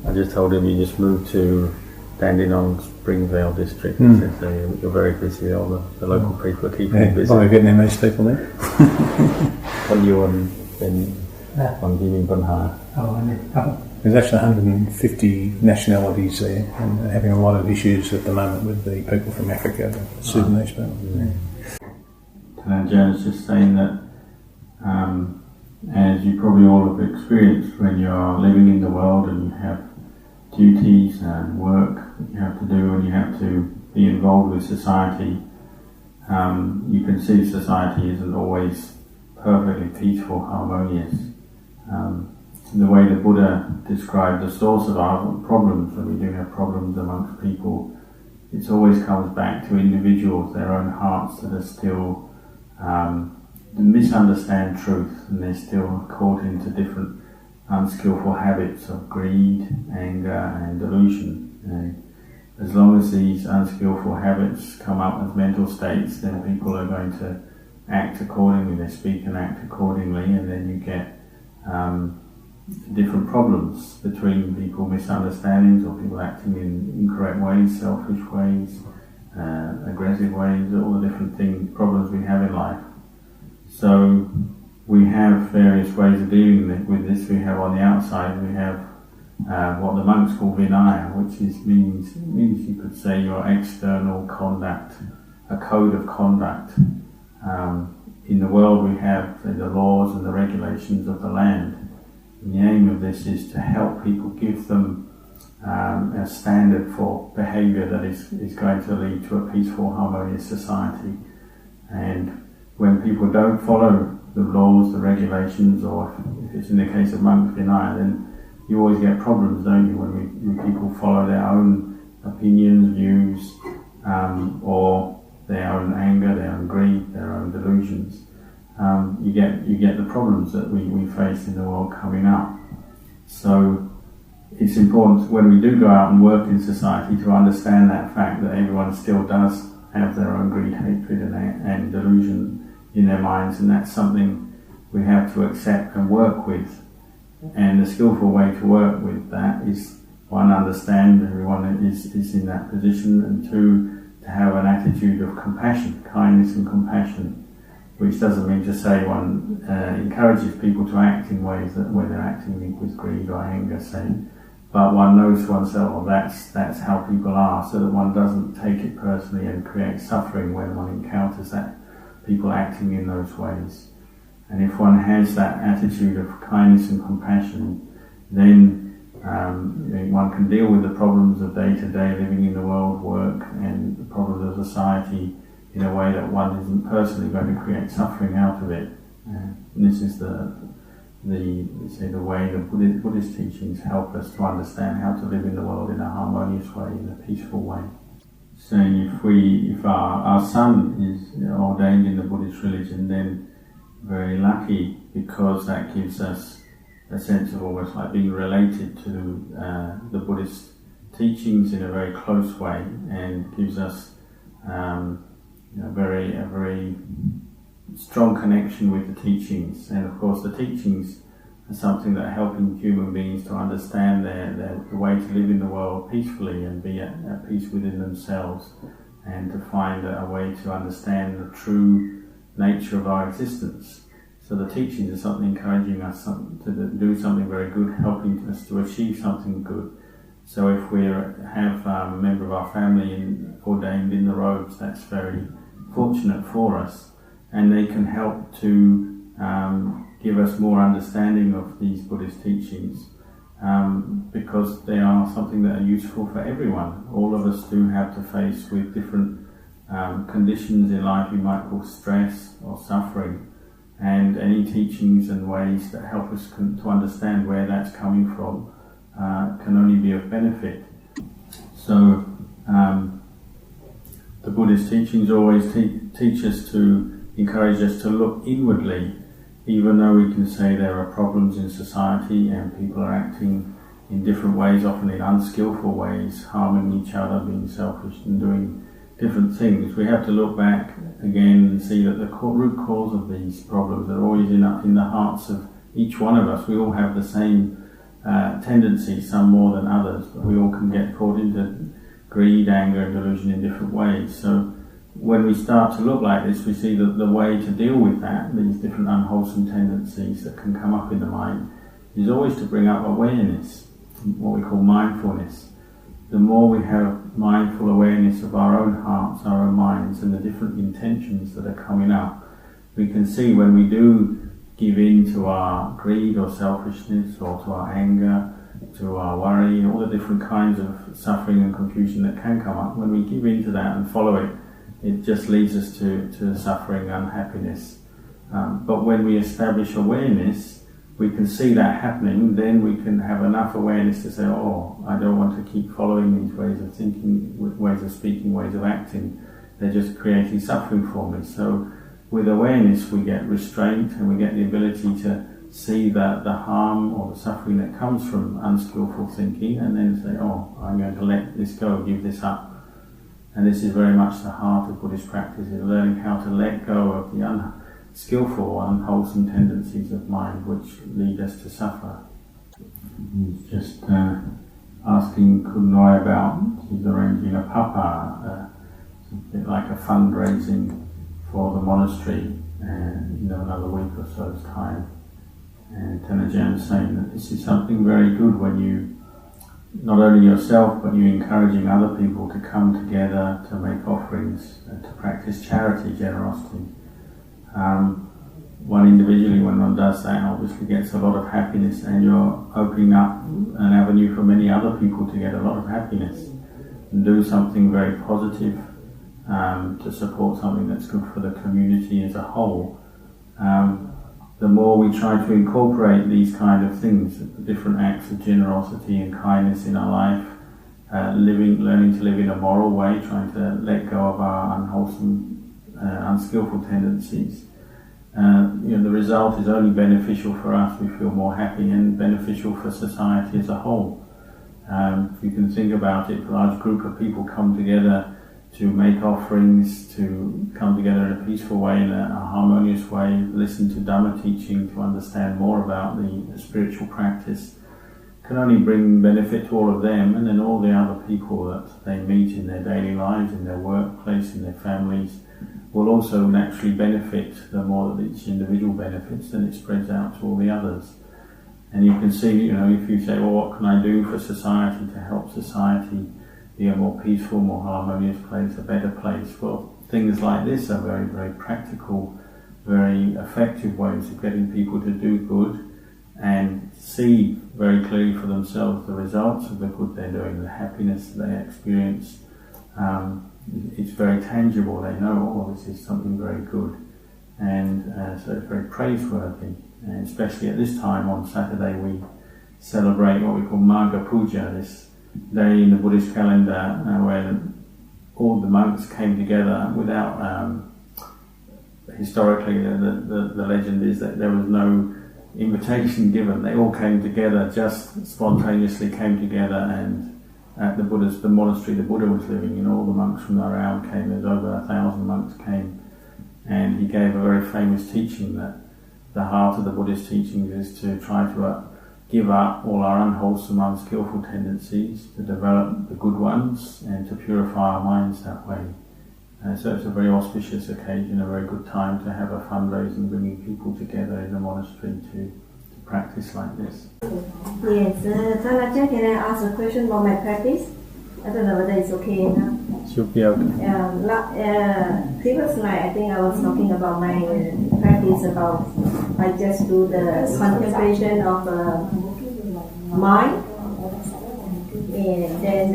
I just told him you just moved to Dandenong Springvale district. He said, so you're very busy. All the local people are keeping you busy. A lot of Vietnamese people there. When you and then on giving Banha. There's actually 150 nationalities there, and they're having a lot of issues at the moment with the people from Africa, the Sudanese people. Ajahn is just saying that as you probably all have experienced, when you're living in the world and you have duties and work that you have to do and you have to be involved with society, you can see society isn't always perfectly peaceful, harmonious. The way the Buddha described the source of our problems, when we do have problems amongst people, it always comes back to individuals, their own hearts that are still misunderstand truth, and they're still caught into different unskillful habits of greed, anger and delusion. As long as these unskillful habits come up as mental states, then people are going to act accordingly, they speak and act accordingly, and then you get different problems between people, misunderstandings, or people acting in incorrect ways, selfish ways, aggressive ways, all the different problems we have in life. So we have various ways of dealing with this. We have on the outside, we have what the monks call Vinaya, which means you could say your external conduct, a code of conduct. In the world we have the laws and the regulations of the land. And the aim of this is to help people, give them a standard for behaviour that is going to lead to a peaceful, harmonious society. And when people don't follow the laws, the regulations, or if it's in the case of monks Vinaya, then you always get problems, don't you, when people follow their own opinions, views, or their own anger, their own greed, their own delusions. You get the problems that we face in the world coming up. So it's important when we do go out and work in society to understand that fact that everyone still does have their own greed, hatred and delusion in their minds, and that's something we have to accept and work with. And the skillful way to work with that is, one, understand everyone is in that position, and two, to have an attitude of compassion, kindness and compassion, which doesn't mean to say one encourages people to act in ways that where they're acting with greed or anger, say, but one knows to oneself, well, that's how people are, so that one doesn't take it personally and create suffering when one encounters that people acting in those ways. And if one has that attitude of kindness and compassion, then one can deal with the problems of day-to-day living in the world, work, and the problems of society in a way that one isn't personally going to create suffering out of it. And this is the way the Buddhist teachings help us to understand how to live in the world in a harmonious way, in a peaceful way. Saying if our son is ordained in the Buddhist religion, then very lucky, because that gives us a sense of almost like being related to the Buddhist teachings in a very close way, and gives us a very strong connection with the teachings. And of course the teachings are something that are helping human beings to understand the way to live in the world peacefully and be at peace within themselves, and to find a way to understand the true nature of our existence. So the teachings are something encouraging us to do something very good, helping us to achieve something good. So if we have a member of our family ordained in the robes, that's very fortunate for us, and they can help to give us more understanding of these Buddhist teachings, because they are something that are useful for everyone. All of us do have to face with different conditions in life you might call stress or suffering, and any teachings and ways that help us to understand where that's coming from can only be of benefit. So the Buddhist teachings always teach us to encourage us to look inwardly, even though we can say there are problems in society and people are acting in different ways, often in unskillful ways, harming each other, being selfish and doing different things. We have to look back again and see that the root cause of these problems are always in the hearts of each one of us. We all have the same tendencies, some more than others, but we all can get caught into greed, anger and delusion in different ways. So when we start to look like this, we see that the way to deal with that, these different unwholesome tendencies that can come up in the mind, is always to bring up awareness, what we call mindfulness. The more we have mindful awareness of our own hearts, our own minds, and the different intentions that are coming up, we can see when we do give in to our greed or selfishness, or to our anger, to our worry, all the different kinds of suffering and confusion that can come up. When we give in to that and follow it, it just leads us to suffering, unhappiness. But when we establish awareness, we can see that happening, then we can have enough awareness to say, oh, I don't want to keep following these ways of thinking, ways of speaking, ways of acting. They're just creating suffering for me. So with awareness we get restraint, and we get the ability to see the harm or the suffering that comes from unskillful thinking, and then say, oh, I'm going to let this go, give this up. And this is very much the heart of Buddhist practice, is learning how to let go of the unskillful, unwholesome tendencies of mind which lead us to suffer. He's just asking Kunoi about, he's arranging a papa, a bit like a fundraising for the monastery, in another week or so's time. And Ajahn saying that this is something very good when you, not only yourself, but you encouraging other people to come together to make offerings, to practice charity, generosity. One individually, when one does that, obviously gets a lot of happiness, and you're opening up an avenue for many other people to get a lot of happiness and do something very positive, to support something that's good for the community as a whole. The more we try to incorporate these kind of things, different acts of generosity and kindness in our life, learning to live in a moral way, trying to let go of our unwholesome, unskillful tendencies, the result is only beneficial for us. We feel more happy, and beneficial for society as a whole. If you can think about it, a large group of people come together to make offerings, to come together in a peaceful way, in a harmonious way, listen to dhamma teaching, to understand more about the spiritual practice, can only bring benefit to all of them, and then all the other people that they meet in their daily lives, in their workplace, in their families, will also naturally benefit. The more that each individual benefits, then it spreads out to all the others. And you can see, if you say, well, what can I do for society to help society be a more peaceful, more harmonious place, a better place? Well, things like this are very, very practical, very effective ways of getting people to do good and see very clearly for themselves the results of the good they're doing, the happiness they experience. It's very tangible. They know, oh, this is something very good, and so it's very praiseworthy. And especially at this time on Saturday, we celebrate what we call Magha Puja, this day in the Buddhist calendar where all the monks came together without. Historically, the legend is that there was no invitation given. They all came together, just spontaneously came together, and at the monastery the Buddha was living in, all the monks from around came. There's over 1,000 monks came, and he gave a very famous teaching that the heart of the Buddhist teachings is to try to give up all our unwholesome, unskillful tendencies, to develop the good ones, and to purify our minds that way. So it's a very auspicious occasion, a very good time to have a fundraising, bringing people together in the monastery to practice like this. Yes, Ajahn, can I ask a question about my practice? I don't know whether it's okay now. Should be okay. Previously, I think I was talking about my practice about I just do the contemplation of mind, and then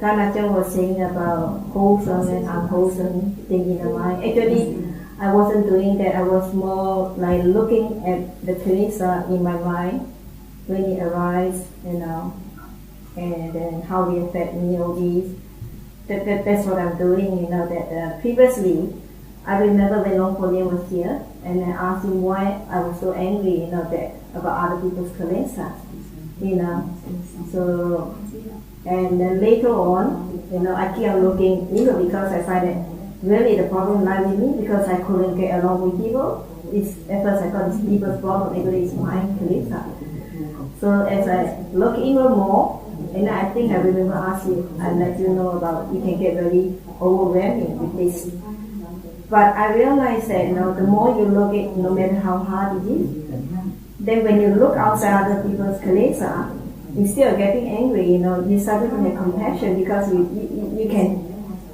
Ajahn was saying about wholesome and unwholesome thing in the mind. Actually, I wasn't doing that. I was more like looking at the kilesa in my mind when it arises, and then how it affect me, all these. That's what I'm doing, that previously, I remember when Long Polian was here, and I asked him why I was so angry, that about other people's kilesa, So, and then later on, I keep on looking, because I find that really the problem lies with me, because I couldn't get along with people. At first I thought it's people's problem, actually it's my kilesa. So as I look even more, and I think I remember asking you, I let you know about you can get very overwhelming with this. But I realized that the more you look at, no matter how hard it is, then when you look outside other people's kilesa, instead of getting angry, you start to have compassion because you can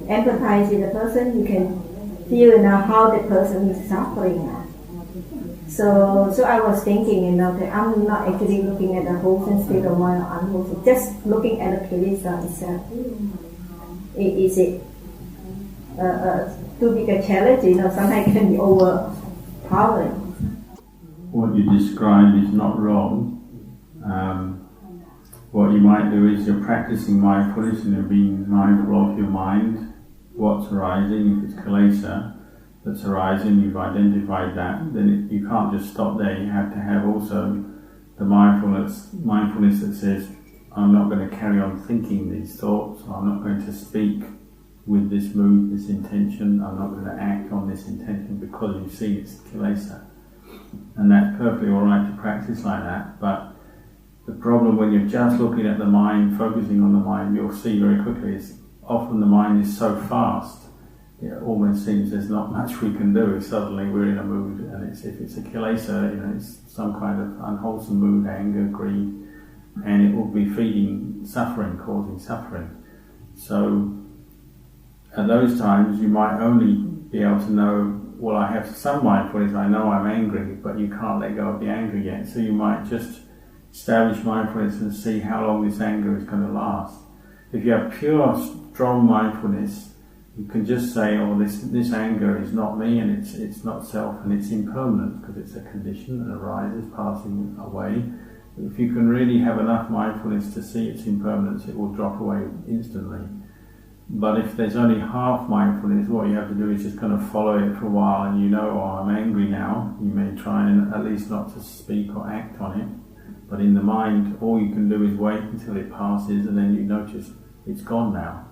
empathize with the person, you can feel how the person is suffering. So I was thinking, that I'm not actually looking at the wholesome state of mind or unwholesome, just looking at the kilesa itself. Is it too big a challenge? Sometimes it can be overpowering. What you described is not wrong. What you might do is you're practicing mindfulness and you're being mindful of your mind, what's arising. If it's kilesa that's arising, you've identified that, then you can't just stop there. You have to have also the mindfulness that says, I'm not going to carry on thinking these thoughts, I'm not going to speak with this mood, this intention, I'm not going to act on this intention because you've seen it's kilesa. And that's perfectly alright to practice like that, but the problem when you're just looking at the mind, focusing on the mind, you'll see very quickly is often the mind is so fast, it almost seems there's not much we can do. Suddenly we're in a mood, and if it's a kilesa, it's some kind of unwholesome mood, anger, greed, and it will be feeding suffering, causing suffering. So at those times you might only be able to know, well, I have some mindfulness, I know I'm angry, but you can't let go of the anger yet. So you might just establish mindfulness and see how long this anger is going to last. If you have pure, strong mindfulness, you can just say, oh, this anger is not me, and it's not self, and it's impermanent because it's a condition that arises, passing away. If you can really have enough mindfulness to see its impermanence, it will drop away instantly. But if there's only half mindfulness, what you have to do is just kind of follow it for a while, and oh, I'm angry now. You may try and at least not to speak or act on it. But in the mind, all you can do is wait until it passes, and then you notice it's gone now.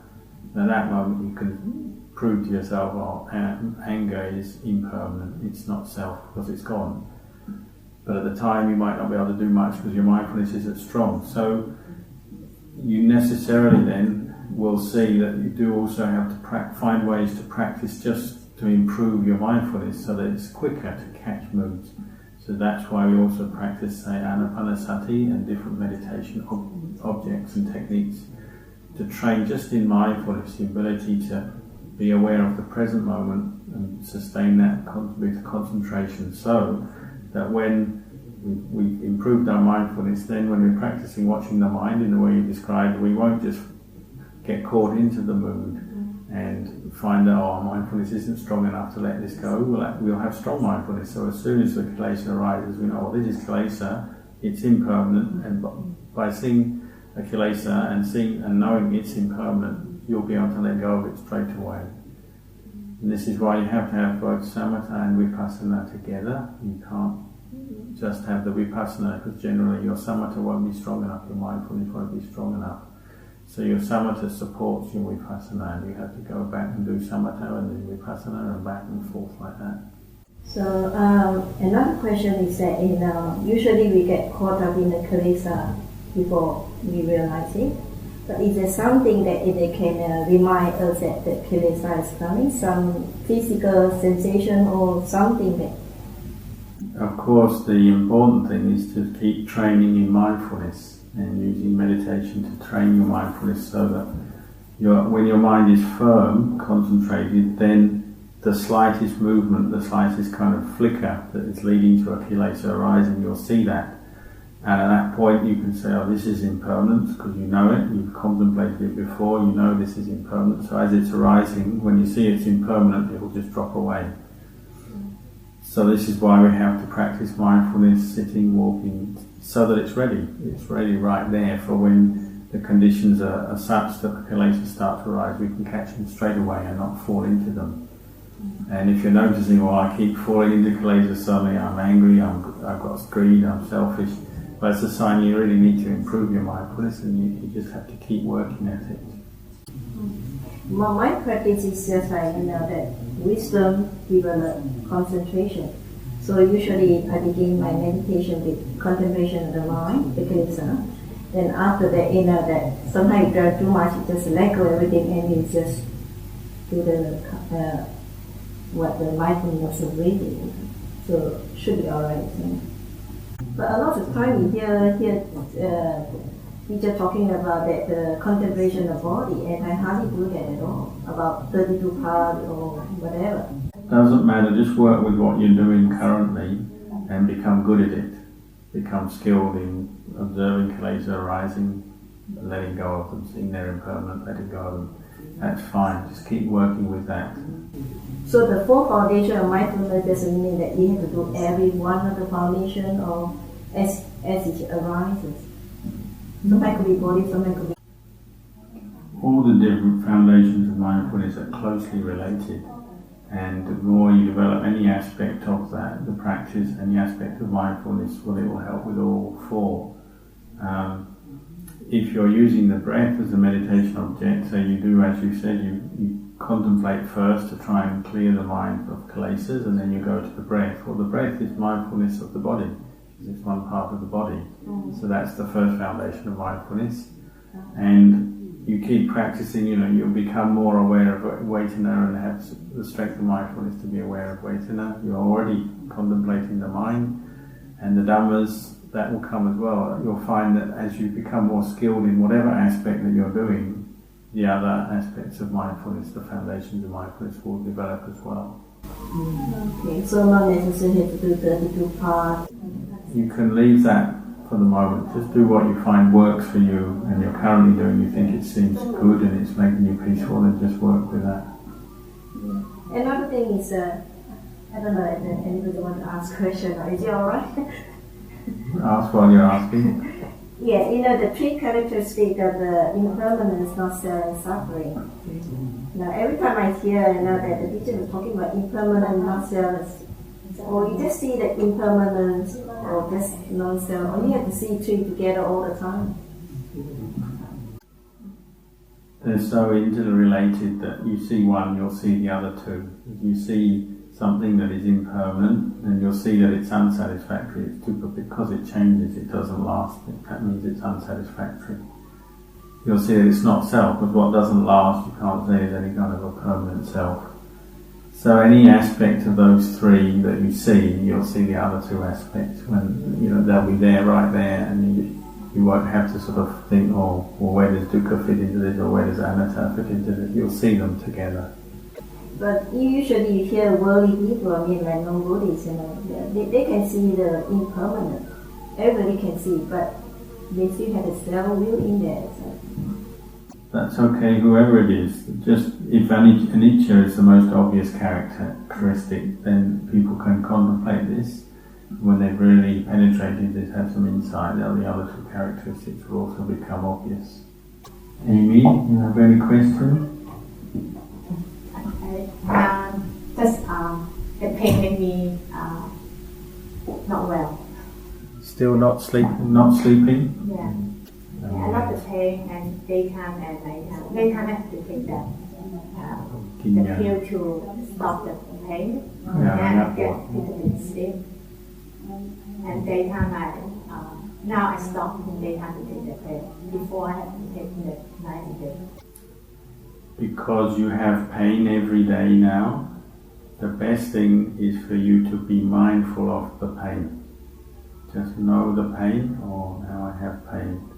And at that moment, you can prove to yourself, oh, anger is impermanent, it's not self, because it's gone. But at the time, you might not be able to do much because your mindfulness isn't strong. So you necessarily then will see that you do also have to find ways to practice just to improve your mindfulness so that it's quicker to catch moods. So that's why we also practice, say, anapanasati and different meditation objects and techniques to train just in mindfulness, the ability to be aware of the present moment and sustain that with concentration, so that when we've improved our mindfulness, then when we're practicing watching the mind in the way you described, we won't just get caught into the mood and find that our mindfulness isn't strong enough to let this go. We'll have strong mindfulness. So as soon as the kilesa arises, we know, this is kilesa, it's impermanent, and by seeing a kilesa and knowing it's impermanent, you'll be able to let go of it straight away. And this is why you have to have both samatha and vipassana together. You can't just have the vipassana, because generally your samatha won't be strong enough, your mindfulness won't be strong enough. So your samatha supports your vipassana, and you have to go back and do samatha and then vipassana and back and forth like that. So another question is that usually we get caught up in the kilesa before we realize it. But is there something that it can remind us that the kilesa is coming, some physical sensation or something that? Of course, the important thing is to keep training in mindfulness and using meditation to train your mindfulness so that when your mind is firm, concentrated, then the slightest movement, the slightest kind of flicker that is leading to a kilesa arising, you'll see that. And at that point you can say, oh, this is impermanent, because you know it, you've contemplated it before, you know this is impermanent. So as it's arising, when you see it's impermanent, it will just drop away. So this is why we have to practice mindfulness, sitting, walking, so that it's ready. It's ready right there for when the conditions are such that the kilesas start to arise, we can catch them straight away and not fall into them. And if you're noticing, well, I keep falling into kilesas, suddenly I'm angry, I've got greed, I'm selfish, well, it's a sign you really need to improve your mindfulness, and you just have to keep working at it. Well, my practice is just that wisdom develops concentration. So usually I begin my meditation with contemplation of the mind, the kilesa. Then after that, that sometimes you drive too much, you just let go everything and you just do the what the mindfulness of breathing. So should be alright. But a lot of time we hear teacher talking about that the contemplation of body, and I hardly do that at all. About 32 parts or whatever. Doesn't matter. Just work with what you're doing currently and become good at it. Become skilled in observing kilesa arising, letting go of them, seeing they're impermanent, letting go of them. That's fine. Just keep working with that. So the four foundation of mindfulness doesn't mean that you have to do every one of the foundation or as it arises. Sometimes could be body, sometimes could be. All the different foundations of mindfulness are closely related, and the more you develop any aspect of that, the practice, any aspect of mindfulness, well, it will help with all four. If you're using the breath as a meditation object, so you do, as you said, you contemplate first to try and clear the mind of kilesas, and then you go to the breath. Well, the breath is mindfulness of the body. It's one part of the body. So that's the first foundation of mindfulness. And you keep practicing, you'll become more aware of Vedana and have the strength of mindfulness to be aware of Vedana. You're already contemplating the mind, and the dhammas, that will come as well. You'll find that as you become more skilled in whatever aspect that you're doing, the other aspects of mindfulness, the foundations of mindfulness, will develop as well. Okay, so not necessarily to do 32 parts. You can leave that for the moment. Just do what you find works for you and you're currently doing. You think it seems good and it's making you peaceful, and just work with that. Another thing is, I don't know if anybody wants to ask a question. Is it alright? Ask what you're asking. Yes, the three characteristics of the impermanence, not self and suffering. Now, every time I hear that the teacher was talking about impermanent, not self, or you just see the impermanence, or just non-self, or you have to see three together all the time. They're so interrelated that you see one, you'll see the other two. If you see something that is impermanent, and you'll see that it's unsatisfactory. It's because it changes, it doesn't last. That means it's unsatisfactory. You'll see that it's not self, because what doesn't last, you can't say is any kind of a permanent self. So any aspect of those three that you see, you'll see the other two aspects. When they'll be there, right there, and you won't have to sort of think, well, where does dukkha fit into this, or where does anatta fit into this? You'll see them together. But usually you hear worldly people, like non-Buddhists, they can see the impermanent. Everybody can see, but they still have a self-will in there. So. That's okay, whoever it is. Just if anicca is the most obvious characteristic, then people can contemplate this. When they've really penetrated this, have some insight, the other two characteristics will also become obvious. Amy, you have any questions? Just the pain made me not well. Still not sleeping? Yeah. I love the pain and daytime and nighttime. Daytime I have to take the pill to stop the pain. And I get into sleep. And daytime now I stop in daytime to take the pill. Before I have to take the night pill. Because you have pain every day now, the best thing is for you to be mindful of the pain. Just know the pain, now I have pain.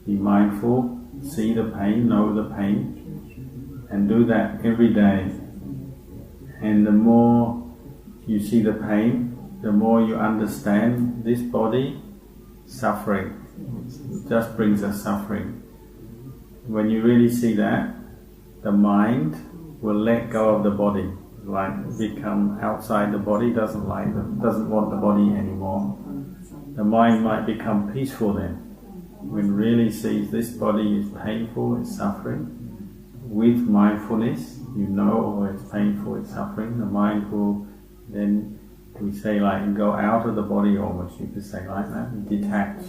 Be mindful, see the pain, know the pain, and do that every day. And the more you see the pain, the more you understand this body suffering. It just brings us suffering. When you really see that, the mind will let go of the body, become outside the body, doesn't want the body anymore. The mind might become peaceful then. When really sees this body is painful, it's suffering, with mindfulness, it's painful, it's suffering, the mind will then, we say go out of the body almost, you could say like that, detach,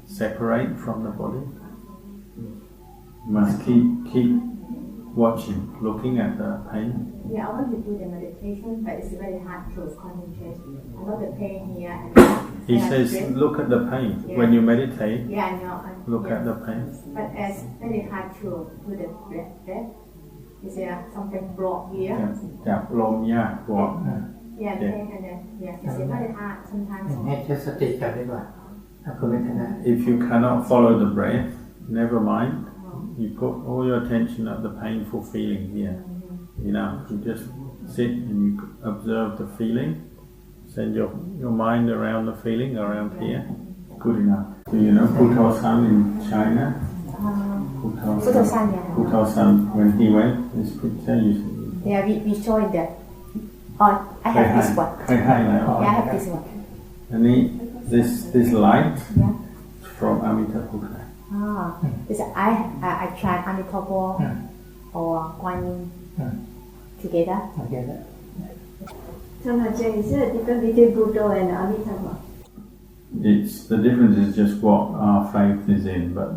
separate from the body. You must keep watching, looking at the pain. Yeah, I want to do the meditation, but it's very hard to concentrate. I know the pain here. He says, look at the pain. Yeah. When you meditate, yeah, I know. Look at the pain. But it's very hard to do the breath. Is there something blocked here? Yeah, block. Yeah, pain and then, it's very hard sometimes. If you cannot follow the breath, never mind. You put all your attention at the painful feeling here. You just sit and you observe the feeling. Send your mind around the feeling, around here. Good enough. Do you know Putosan in China? Putosan, when he went, this picture, you see. Yeah, we showed that. Oh, I have this one. Yeah, I have this one. And this light from Amitabha Buddha. I tried Amitabha or Guan Yin together. Is there a difference between Buddha and Amitabha? The difference is just what our faith is in, but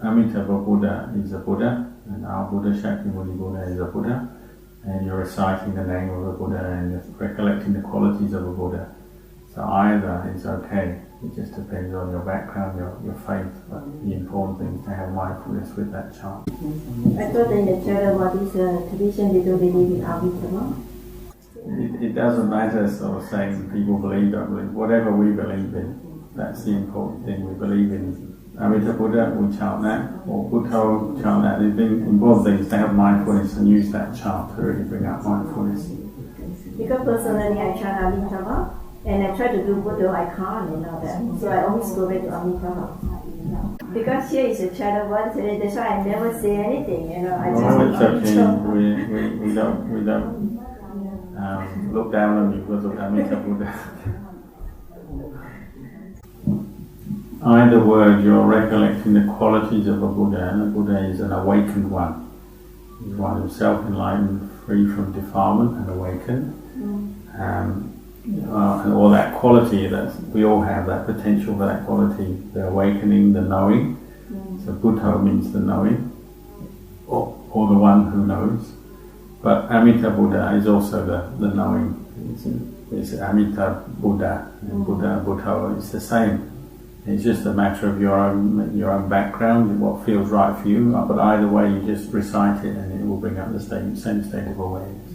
Amitabha Buddha is a Buddha, and our Buddha, Shakyamuni Buddha, is a Buddha, and you're reciting the name of a Buddha and you're recollecting the qualities of a Buddha. So either is okay. It just depends on your background, your faith, but the important thing is to have mindfulness with that chant. I thought in the Theravada tradition they don't believe in Amitabha. It doesn't matter sort of saying people believe, don't believe. Whatever we believe in, that's the important thing. We believe in Amitabha Buddha, we chant that, or Buddha, chant that. The important thing is to have mindfulness and use that chant to really bring out mindfulness. Because personally I chant Amitabha, and I try to do Buddha, I can't, that. So I always go back to Amitabha. Because here is a Theravada, that's why I never say anything, I just it's okay. We don't look down on you because of Amitabha Buddha. Either word, you're recollecting the qualities of a Buddha, and a Buddha is an awakened one. He's one who's self-enlightened, free from defilement and awakened. Or that quality that we all have, that potential for that quality, the awakening, the knowing. So Buddha means the knowing, or the one who knows. But Amitabha Buddha is also the knowing. It's Amitabha Buddha, and Buddha is the same. It's just a matter of your own background, what feels right for you. But either way, you just recite it, and it will bring up the same state of awareness.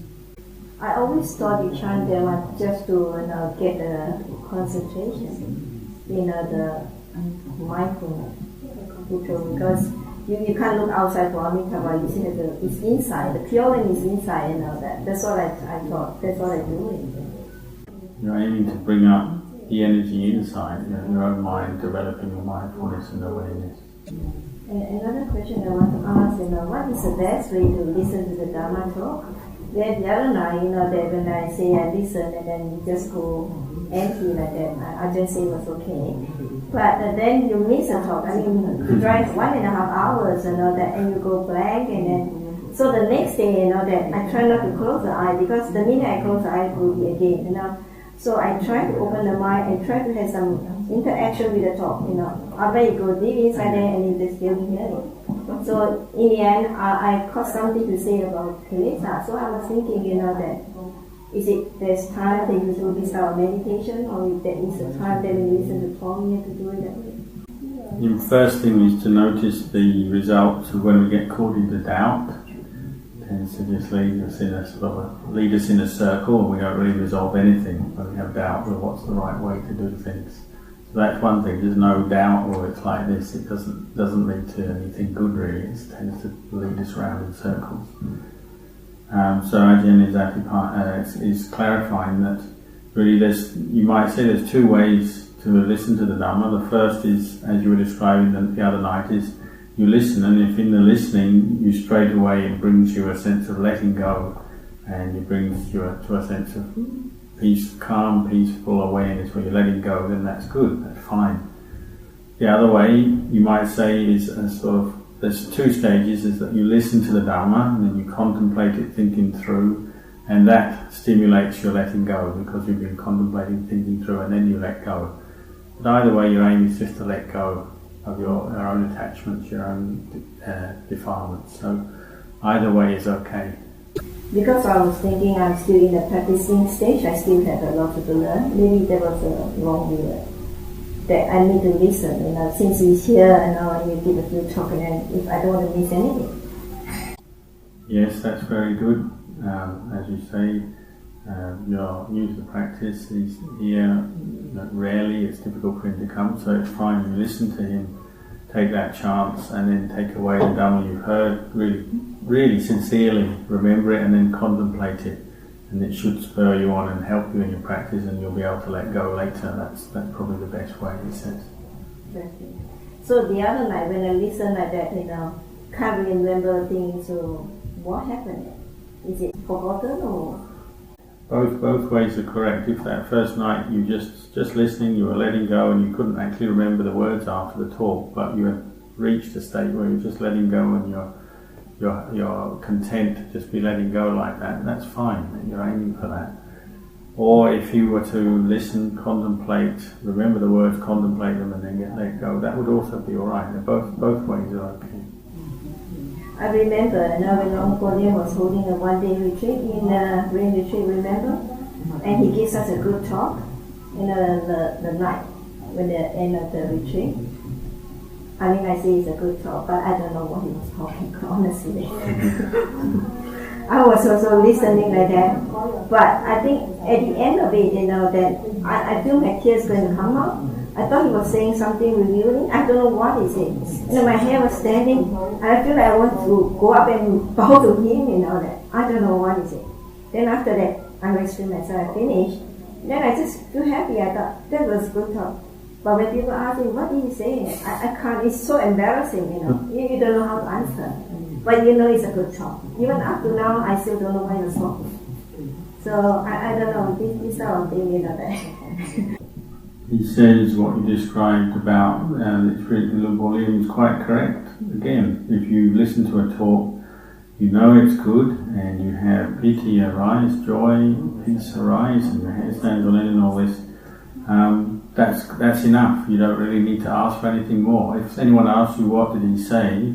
I always thought you chant them just to get the concentration, the mindfulness, because you can't look outside for Amitabha. You see that it's inside. The pure one is inside, that. That's what I thought. That's what I do. You're aiming to bring up the energy inside, your own mind, developing your mindfulness and awareness. And another question I want to ask, what is the best way to listen to the Dhamma talk? Then the other night, that when I say I listen and then you just go empty like that, I just say it was okay. But then you miss a talk. I mean, you drive 1.5 hours, and you go blank, and then so the next day, that I try not to close the eye, because the minute I close the eye, it will be again, So I try to open the mind and try to have some interaction with the talk, After you go deep inside there and you just still hear it. So in the end, I got something to say about Kilesa. So I was thinking, that there's time that you do this meditation, or if there is a time that you listen to talk, you have to do it that way. The first thing is to notice the results of when we get caught into doubt. It tends to just lead us in a circle, and we don't really resolve anything when we have doubt of what's the right way to do things. So that's one thing. There's no doubt, or it's like this. It doesn't lead to anything good really. It tends to lead us around in circles. So Ajahn is clarifying that really you might say there's two ways to listen to the Dhamma. The first is, as you were describing the other night, is you listen, and if in the listening you straight away it brings you a sense of letting go, and it brings you to a sense of peace, calm, peaceful awareness where you're letting go, then that's good, that's fine. The other way you might say is there's two stages, is that you listen to the Dhamma and then you contemplate it, thinking through, and that stimulates your letting go because you've been contemplating, thinking through, and then you let go. But either way, your aim is just to let go of your own attachments, your own defilements. So Either way is okay. Because I was thinking I'm still in the practicing stage, I still have a lot to learn. Maybe there was a wrong view that I need to listen. Since he's here and now you give a few talk, and then if I don't want to miss anything. Yes, that's very good. As you say, you're new to the practice. He's here rarely. It's difficult for him to come, so it's fine. You listen to him, take that chance, and then take away the dhamma you've heard. Really sincerely remember it, and then contemplate it. And it should spur you on and help you in your practice, and you'll be able to let go later. That's probably the best way, he says. So the other night when I listened like that, can't remember things. So what happened? Is it forgotten or? Both ways are correct. If that first night you just listening, you were letting go, and you couldn't actually remember the words after the talk, but you had reached a state where you're just letting go and you're content to just be letting go like that, that's fine, you're aiming for that. Or if you were to listen, contemplate, remember the words, contemplate them, and then let go, that would also be alright. Both ways are okay. I remember when Long Guardian was holding a one-day retreat in the rain retreat, remember? And he gives us a good talk in the night, when the end of the retreat. I say it's a good talk, but I don't know what he was talking, honestly. I was also listening like that, but I think at the end of it, that I feel my tears going to come out. I thought he was saying something revealing. I don't know what he said. My hair was standing, and I feel like I want to go up and bow to him, that. I don't know what he said. Then after that, I went to myself, I finished. Then I just feel happy. I thought, that was good talk. But when people ask me, what did he say? I can't, it's so embarrassing, You don't know how to answer. But it's a good talk. Even up to now, I still don't know why you're talking. So, I don't know, this sort of thing, that. He says what you described about the experience in Long Guardian is quite correct. Again, if you listen to a talk, you know it's good, and you have piti arise, joy, peace arise, and your hair stands on end and all this, that's enough. You don't really need to ask for anything more. If anyone asks you what did he say,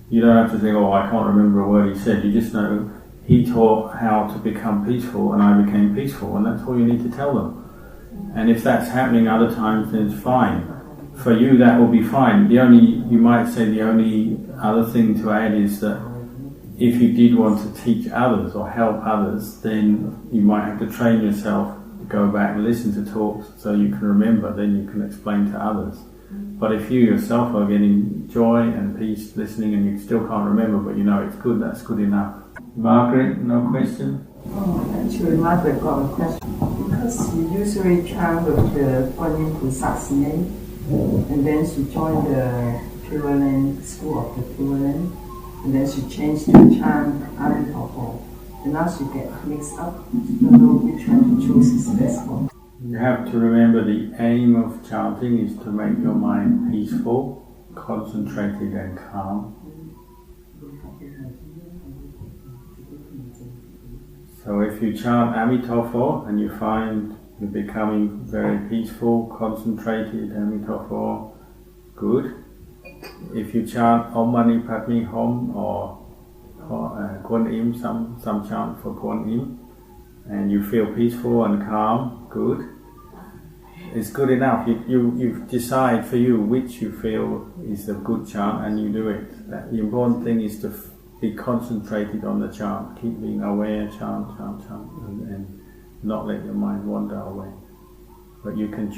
you don't have to think, I can't remember a word he said. You just know he taught how to become peaceful, and I became peaceful, and that's all you need to tell them. And if that's happening other times, then it's fine. For you, that will be fine. You might say the only other thing to add is that if you did want to teach others or help others, then you might have to train yourself to go back and listen to talks so you can remember, then you can explain to others. But if you yourself are getting joy and peace listening and you still can't remember, but you know it's good, that's good enough. Margaret, no question? Actually, Margaret got a question. Because she usually chant with the Guanyin Pusa's name, and then she joined the Pure Land, School of the Pure Land, and then she changed to chant Amitabha. And now she gets mixed up. Don't know which one to choose is best one. You have to remember the aim of chanting is to make your mind peaceful, concentrated and calm. So if you chant Amitabha and you find you're becoming very peaceful, concentrated, Amitabha, good. If you chant Om Mani Padme Hum or Kuan Im, some chant for Kuan Im, and you feel peaceful and calm, good. It's good enough. You decide for you which you feel is a good chant and you do it. The important thing is to be concentrated on the chant. Keep being aware, chant, and not let your mind wander away. But you can choose.